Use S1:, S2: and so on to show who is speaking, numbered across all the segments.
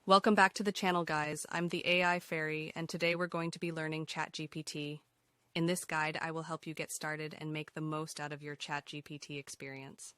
S1: Welcome back to the channel, guys. I'm the AI Fairy, and today we're going to be learning ChatGPT. In this guide, I will help you get started and make the most out of your ChatGPT experience.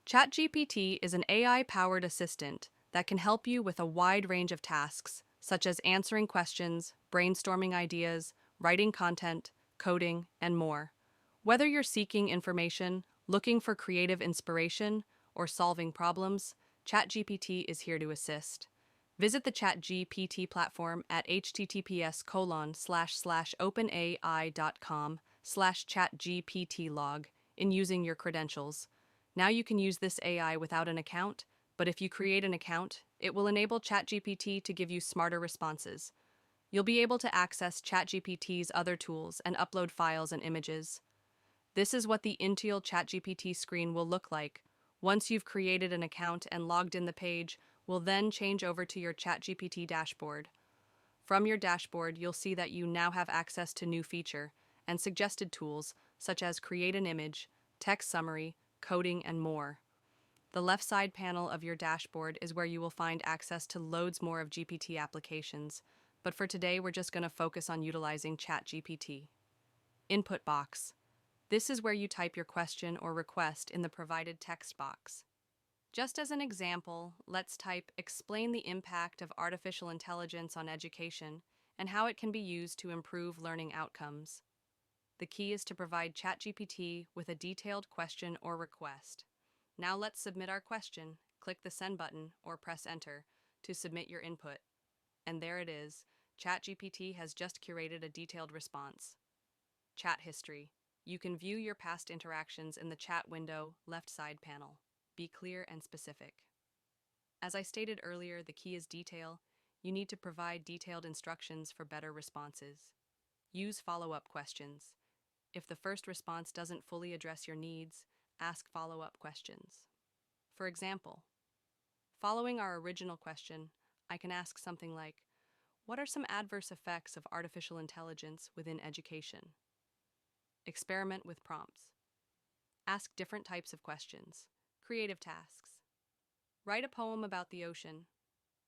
S1: ChatGPT is an AI-powered assistant that can help you with a wide range of tasks, such as answering questions, brainstorming ideas, writing content, coding, and more. Whether you're seeking information, looking for creative inspiration, or solving problems, ChatGPT is here to assist. Visit the ChatGPT platform at https://openai.com/chatgptlog in using your credentials. Now you can use this AI without an account, but if you create an account, it will enable ChatGPT to give you smarter responses. You'll be able to access ChatGPT's other tools and upload files and images. This is what the Intel ChatGPT screen will look like. Once you've created an account and logged in, the page will then change over to your ChatGPT dashboard. From your dashboard, you'll see that you now have access to new feature and suggested tools such as create an image, text summary, coding, and more. The left side panel of your dashboard is where you will find access to loads more of GPT applications, but for today we're just going to focus on utilizing ChatGPT. Input box. This is where you type your question or request in the provided text box. Just as an example, let's type "Explain the impact of artificial intelligence on education and how it can be used to improve learning outcomes." The key is to provide ChatGPT with a detailed question or request. Now let's submit our question. Click the send button or press enter to submit your input. And there it is. ChatGPT has just curated a detailed response. Chat history. You can view your past interactions in the chat window left side panel. Be clear and specific. As I stated earlier, the key is detail. You need to provide detailed instructions for better responses. Use follow-up questions. If the first response doesn't fully address your needs, ask follow-up questions. For example, following our original question, I can ask something like, "What are some adverse effects of artificial intelligence within education?" Experiment with prompts. Ask different types of questions. Creative tasks. Write a poem about the ocean.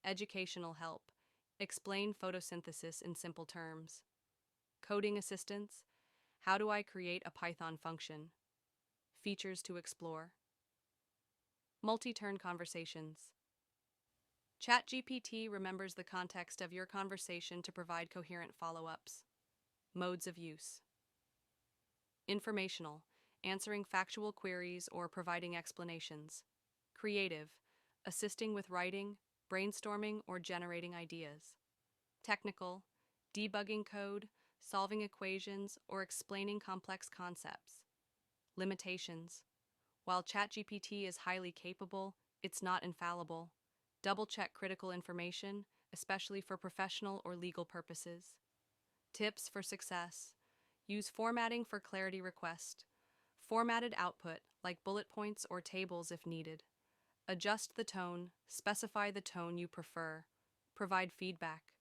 S1: Educational help. Explain photosynthesis in simple terms. Coding assistance. How do I create a Python function? Features to explore. Multi-turn conversations. ChatGPT remembers the context of your conversation to provide coherent follow-ups. Modes of use. Informational, answering factual queries or providing explanations. Creative, assisting with writing, brainstorming, or generating ideas. Technical, debugging code, solving equations, or explaining complex concepts. Limitations. While ChatGPT is highly capable, it's not infallible. Double-check critical information, especially for professional or legal purposes. Tips for success. Use formatting for clarity request. Formatted output, like bullet points or tables if needed. Adjust the tone, specify the tone you prefer. Provide feedback.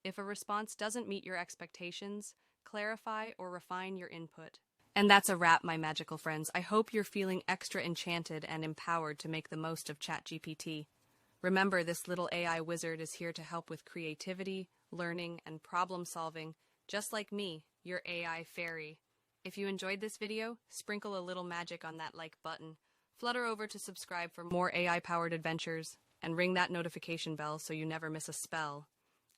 S1: If a response doesn't meet your expectations, clarify or refine your input. And that's a wrap, my magical friends. I hope you're feeling extra enchanted and empowered to make the most of ChatGPT. Remember, this little AI wizard is here to help with creativity, learning, and problem solving, just like me, your AI fairy. If you enjoyed this video, sprinkle a little magic on that like button. Flutter over to subscribe for more AI-powered adventures and ring that notification bell so you never miss a spell.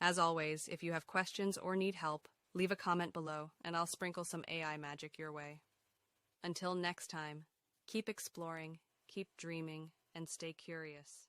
S1: As always, if you have questions or need help, leave a comment below and I'll sprinkle some AI magic your way. Until next time, keep exploring, keep dreaming, and stay curious.